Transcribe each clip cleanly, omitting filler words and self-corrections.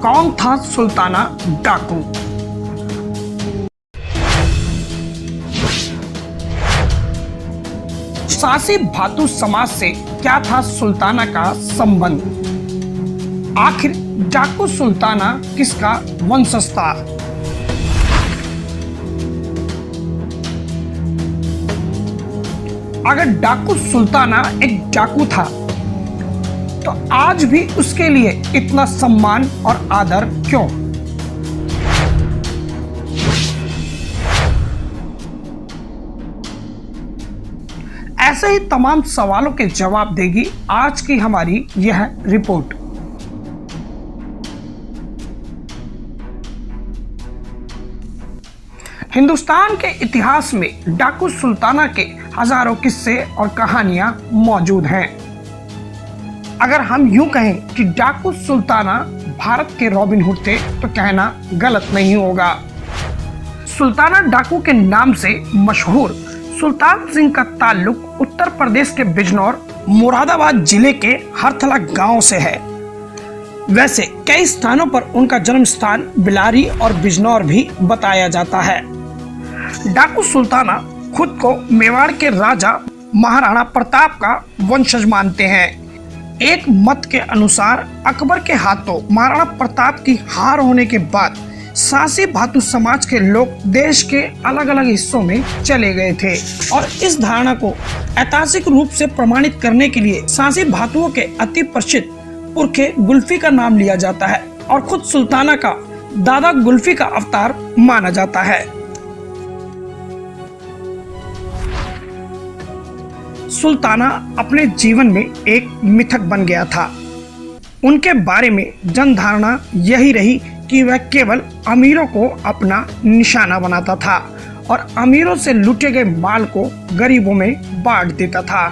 कौन था सुल्ताना डाकू? सासी भातु समाज से क्या था सुल्ताना का संबंध? आखिर डाकू सुल्ताना किसका वंशज था? अगर डाकू सुल्ताना एक डाकू था तो आज भी उसके लिए इतना सम्मान और आदर क्यों? ऐसे ही तमाम सवालों के जवाब देगी आज की हमारी यह रिपोर्ट। हिंदुस्तान के इतिहास में डाकू सुल्ताना के हजारों किस्से और कहानियां मौजूद हैं। अगर हम यूं कहें कि डाकू सुल्ताना भारत के रॉबिन हुड थे तो कहना गलत नहीं होगा। सुल्ताना डाकू के नाम से मशहूर सुल्तान सिंह का ताल्लुक उत्तर प्रदेश के बिजनौर मुरादाबाद जिले के हरथला गांव से है। वैसे कई स्थानों पर उनका जन्म स्थान बिलारी और बिजनौर भी बताया जाता है। डाकू सुल्ताना खुद को मेवाड़ के राजा महाराणा प्रताप का वंशज मानते हैं। एक मत के अनुसार अकबर के हाथों महाराणा प्रताप की हार होने के बाद सासी भातु समाज के लोग देश के अलग अलग हिस्सों में चले गए थे और इस धारणा को ऐतिहासिक रूप से प्रमाणित करने के लिए सासी भातुओं के अति प्रसिद्ध पुरखे गुल्फी का नाम लिया जाता है और खुद सुल्ताना का दादा गुल्फी का अवतार माना जाता है। सुल्ताना अपने जीवन में एक मिथक बन गया था। उनके बारे में जनधारणा यही रही कि वह केवल अमीरों को अपना निशाना बनाता था और अमीरों से लूटे गए माल को गरीबों में बांट देता था।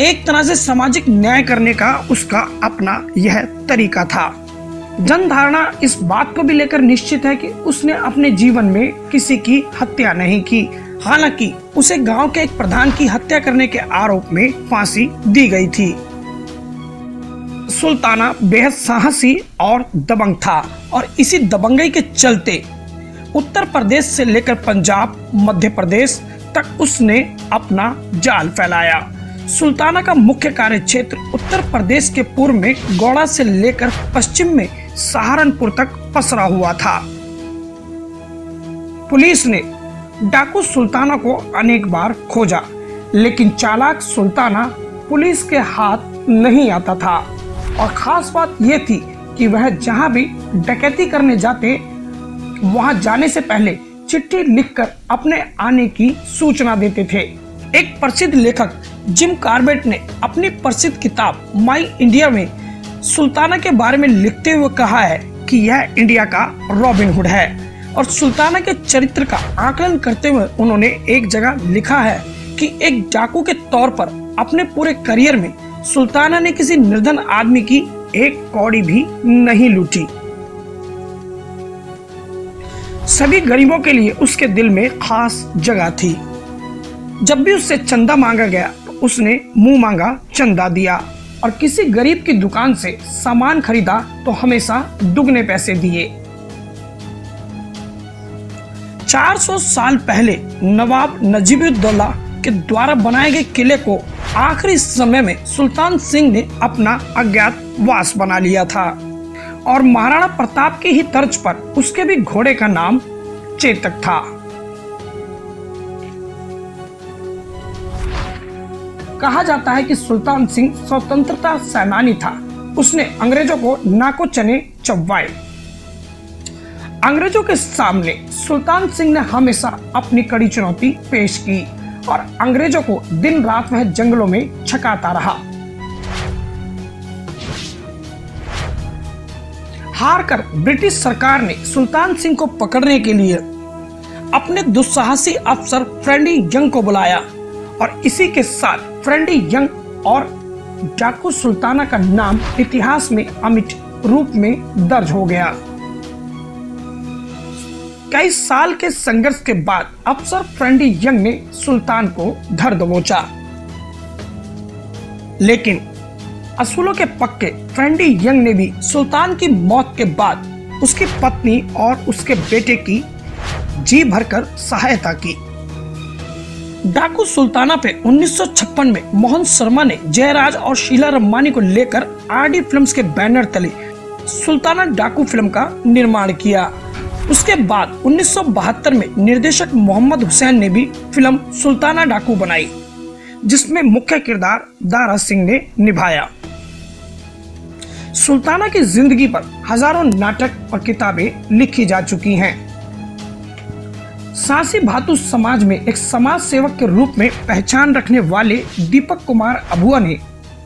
एक तरह से सामाजिक न्याय करने का उसका अपना यह तरीका था। जनधारणा इस बात को भी लेकर निश्चित है कि उसने अपने जीवन में किसी की हत्या नहीं की। हालांकि उसे गांव के एक प्रधान की हत्या करने के आरोप में फांसी दी गई थी। सुल्ताना बेहद साहसी और दबंग था और इसी दबंगई के चलते उत्तर प्रदेश से लेकर पंजाब, मध्य प्रदेश तक उसने अपना जाल फैलाया। सुल्ताना का मुख्य कार्य क्षेत्र उत्तर प्रदेश के पूर्व में गौड़ा से लेकर पश्चिम में सहारनपुर तक पसरा हुआ था। पुलिस ने डाकू सुल्ताना को अनेक बार खोजा, लेकिन चालाक सुल्ताना पुलिस के हाथ नहीं आता था और खास बात यह थी कि वह जहां भी डकैती करने जाते वहां जाने से पहले चिट्ठी लिखकर अपने आने की सूचना देते थे। एक प्रसिद्ध लेखक जिम कार्बेट ने अपनी प्रसिद्ध किताब माई इंडिया में सुल्ताना के बारे में लिखते हुए कहा है कि यह इंडिया का रॉबिन हुड है और सुल्ताना के चरित्र का आकलन करते हुए उन्होंने एक जगह लिखा है कि एक डाकू के तौर पर अपने पूरे करियर में सुल्ताना ने किसी निर्धन आदमी की एक कौड़ी भी नहीं लूटी। सभी गरीबों के लिए उसके दिल में खास जगह थी। जब भी उससे चंदा मांगा गया तो उसने मुंह मांगा चंदा दिया और किसी गरीब की दुकान से सामान खरीदा तो हमेशा दुगने पैसे दिए। 400 साल पहले नवाब नजीबुद्दौला के द्वारा बनाए गए किले को आखिरी समय में सुल्तान सिंह ने अपना अज्ञातवास बना लिया था और महाराणा प्रताप की ही तर्ज पर उसके भी घोड़े का नाम चेतक था। कहा जाता है कि सुल्तान सिंह स्वतंत्रता सेनानी था। उसने अंग्रेजों को नाको चने चबवाए। अंग्रेजों के सामने सुल्तान सिंह ने हमेशा अपनी कड़ी चुनौती पेश की और अंग्रेजों को दिन रात वह जंगलों में छकाता रहा। हारकर ब्रिटिश सरकार ने सुल्तान सिंह को पकड़ने के लिए अपने दुस्साहसी अफसर फ्रेंडी यंग को बुलाया और इसी के साथ फ्रेंडी यंग और डाकू सुल्ताना का नाम इतिहास में अमिट रूप में दर्ज हो गया। कई साल के संघर्ष के बाद अफसर फ्रेंडी यंग ने सुल्तान को धर दबोचा, लेकिन असूलों के पक्के फ्रेंडी यंग ने भी सुल्तान की मौत के बाद उसकी पत्नी और उसके बेटे की जी भरकर सहायता की। डाकू सुल्ताना पे 1956 में मोहन शर्मा ने जयराज और शीला रम्मानी को लेकर आरडी फिल्म्स के बैनर तले सुल्ताना डाकू फिल्म का निर्माण किया। उसके बाद 1972 में निर्देशक मोहम्मद हुसैन ने भी फिल्म सुल्ताना डाकू बनाई, जिसमें मुख्य किरदार दारा सिंह ने निभाया। सुल्ताना की जिंदगी पर हजारों नाटक और किताबें लिखी जा चुकी हैं। सासी भातु समाज में एक समाज सेवक के रूप में पहचान रखने वाले दीपक कुमार अबुआ ने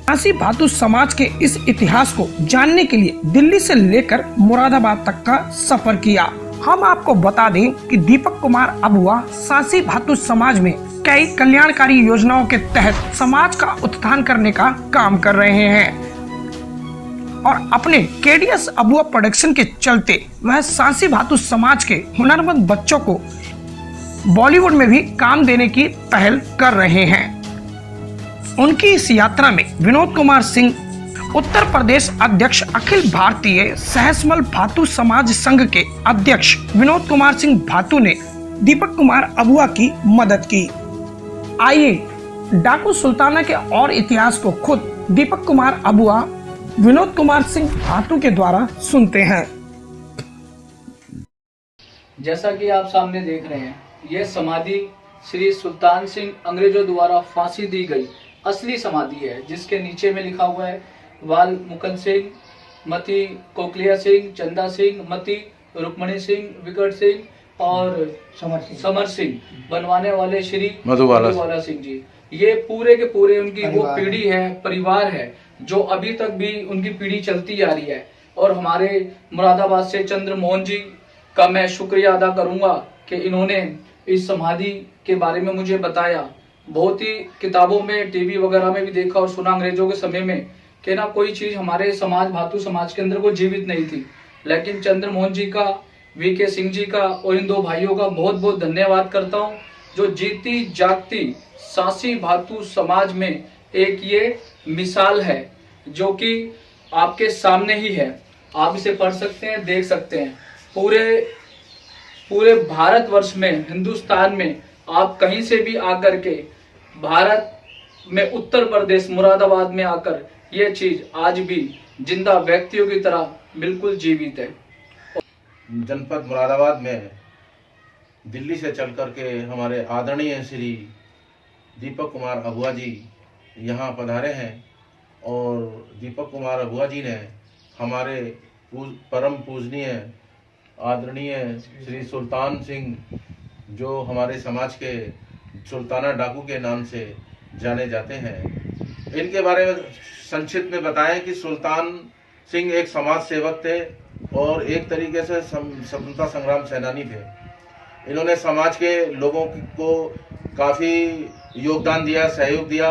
सासी भातु समाज के इस इतिहास को जानने के लिए दिल्ली से लेकर मुरादाबाद तक का सफर किया। हम आपको बता दें कि दीपक कुमार अबुआ सासी भातु समाज में कई कल्याणकारी योजनाओं के तहत समाज का उत्थान करने का काम कर रहे हैं और अपने केडीएस अबुआ प्रोडक्शन के चलते वह सासी भातु समाज के हुनरमंद बच्चों को बॉलीवुड में भी काम देने की पहल कर रहे हैं। उनकी इस यात्रा में विनोद कुमार सिंह, उत्तर प्रदेश अध्यक्ष अखिल भारतीय सहसमल भातु समाज संघ के अध्यक्ष विनोद कुमार सिंह भातु ने दीपक कुमार अबुआ की मदद की। आइए डाकू सुल्ताना के और इतिहास को खुद दीपक कुमार अबुआ विनोद कुमार सिंह भातु के द्वारा सुनते हैं। जैसा कि आप सामने देख रहे हैं, यह समाधि श्री सुल्तान सिंह अंग्रेजों द्वारा फांसी दी गई असली समाधि है, जिसके नीचे में लिखा हुआ है वाल मुकुंद सिंह, मती कोकलिया सिंह, चंदा सिंह, मती रुक्मणी सिंह, विकट सिंह और समर सिंह, बनवाने वाले श्री मधुबाला सिंह जी। ये पूरे के पूरे उनकी वो पीढ़ी है, परिवार है, जो अभी तक भी उनकी पीढ़ी चलती आ रही है। और हमारे मुरादाबाद से चंद्र मोहन जी का मैं शुक्रिया अदा करूंगा कि इन्होंने इस समाधि के बारे में मुझे बताया। बहुत ही किताबों में, टीवी वगैरह में भी देखा और सुना अंग्रेजों के समय में कि ना कोई चीज हमारे समाज भातु समाज के अंदर वो जीवित नहीं थी। लेकिन चंद्र मोहन जी का, वीके सिंह जी का और इन दो भाइयों का बहुत बहुत धन्यवाद करता हूँ, जो जीती जागती सासी भातु समाज में एक ये मिसाल है, जो कि आपके सामने ही है। आप इसे पढ़ सकते हैं, देख सकते हैं। पूरे भारतवर्ष में, हिंदुस्तान में आप कहीं से भी आकर के, भारत में उत्तर प्रदेश मुरादाबाद में आकर ये चीज आज भी जिंदा व्यक्तियों की तरह बिल्कुल जीवित है। जनपद मुरादाबाद में दिल्ली से चल कर के हमारे आदरणीय श्री दीपक कुमार अबुआ जी यहाँ पधारे हैं और दीपक कुमार अबुआ जी ने हमारे परम पूजनीय आदरणीय श्री सुल्तान सिंह, जो हमारे समाज के सुल्ताना डाकू के नाम से जाने जाते हैं, इनके बारे में संक्षिप्त में बताएं कि सुल्तान सिंह एक समाज सेवक थे और एक तरीके से स्वतंत्रता संग्राम सेनानी थे। इन्होंने समाज के लोगों को काफ़ी योगदान दिया, सहयोग दिया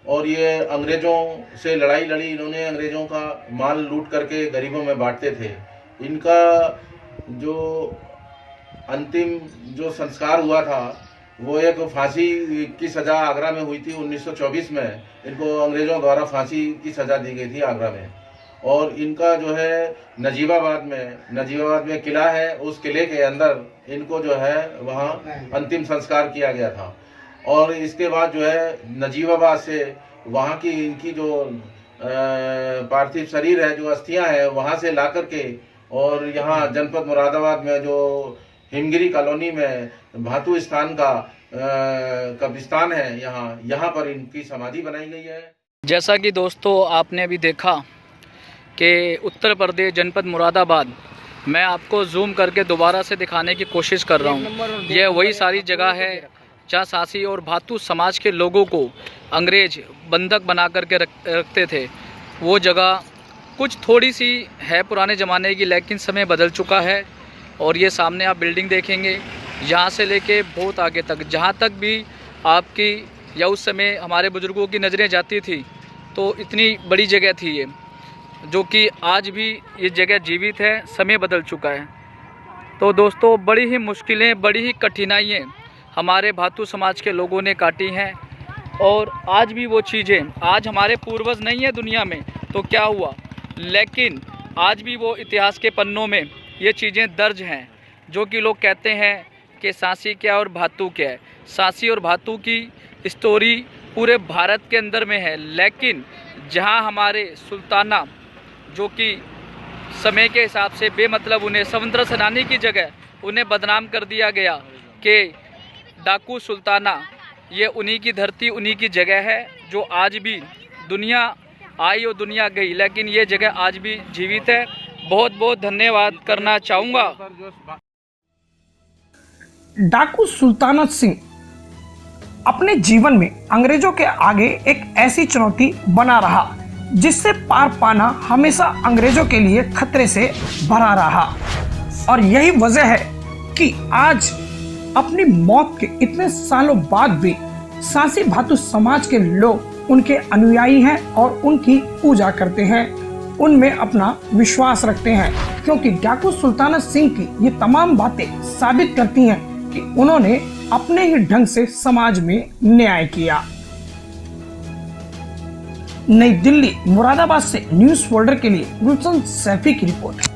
और ये अंग्रेज़ों से लड़ाई लड़ी। इन्होंने अंग्रेज़ों का माल लूट करके गरीबों में बांटते थे। इनका जो अंतिम जो संस्कार हुआ था वो एक फांसी की सज़ा आगरा में हुई थी 1924 में। इनको अंग्रेज़ों द्वारा फांसी की सज़ा दी गई थी आगरा में। और इनका जो है नजीबाबाद में किला है, उस किले के अंदर इनको जो है वहाँ अंतिम संस्कार किया गया था। और इसके बाद जो है नजीबाबाद से वहाँ की इनकी जो पार्थिव शरीर है, जो अस्थियां हैं, वहाँ से ला करके और यहाँ जनपद मुरादाबाद में जो हिमगिरी कॉलोनी में भातु स्थान का कब्रिस्तान है, यहाँ पर इनकी समाधि बनाई गई है। जैसा कि दोस्तों आपने अभी देखा कि उत्तर प्रदेश जनपद मुरादाबाद, मैं आपको जूम करके दोबारा से दिखाने की कोशिश कर रहा हूँ। यह वही सारी जगह है जहाँ सासी और भातु समाज के लोगों को अंग्रेज बंधक बना करके रखते थे। वो जगह कुछ थोड़ी सी है पुराने ज़माने की, लेकिन समय बदल चुका है। और ये सामने आप बिल्डिंग देखेंगे, यहाँ से लेके बहुत आगे तक, जहाँ तक भी आपकी या उस समय हमारे बुज़ुर्गों की नज़रें जाती थी, तो इतनी बड़ी जगह थी ये, जो कि आज भी ये जगह जीवित है। समय बदल चुका है। तो दोस्तों, बड़ी ही मुश्किलें, बड़ी ही कठिनाइयाँ हमारे भातु समाज के लोगों ने काटी हैं। और आज भी वो चीज़ें, आज हमारे पूर्वज नहीं है दुनिया में, तो क्या हुआ, लेकिन आज भी वो इतिहास के पन्नों में ये चीज़ें दर्ज हैं। जो कि लोग कहते हैं कि सांसी क्या और भातू क्या है। सांसी और भातू की स्टोरी पूरे भारत के अंदर में है, लेकिन जहां हमारे सुल्ताना जो कि समय के हिसाब से बेमतलब उन्हें स्वतंत्र सेनानी की जगह उन्हें बदनाम कर दिया गया कि डाकू सुल्ताना, ये उन्हीं की धरती उन्हीं की जगह है, जो आज भी दुनिया आई और दुनिया गई, लेकिन ये जगह आज भी जीवित है। बहुत बहुत धन्यवाद करना चाहूँगा। डाकू सुल्ताना सिंह अपने जीवन में अंग्रेजों के आगे एक ऐसी चुनौती बना रहा जिससे पार पाना हमेशा अंग्रेजों के लिए खतरे से भरा रहा। और यही वजह है कि आज अपनी मौत के इतने सालों बाद भी सांसी भातू समाज के लोग उनके अनुयायी हैं और उनकी पूजा करते हैं, उनमें अपना विश्वास रखते हैं, क्योंकि डाकू सुल्ताना सिंह की ये तमाम बातें साबित करती हैं कि उन्होंने अपने ही ढंग से समाज में न्याय किया। नई दिल्ली मुरादाबाद से न्यूज़ फोल्डर के लिए गुलशन सैफी की रिपोर्ट।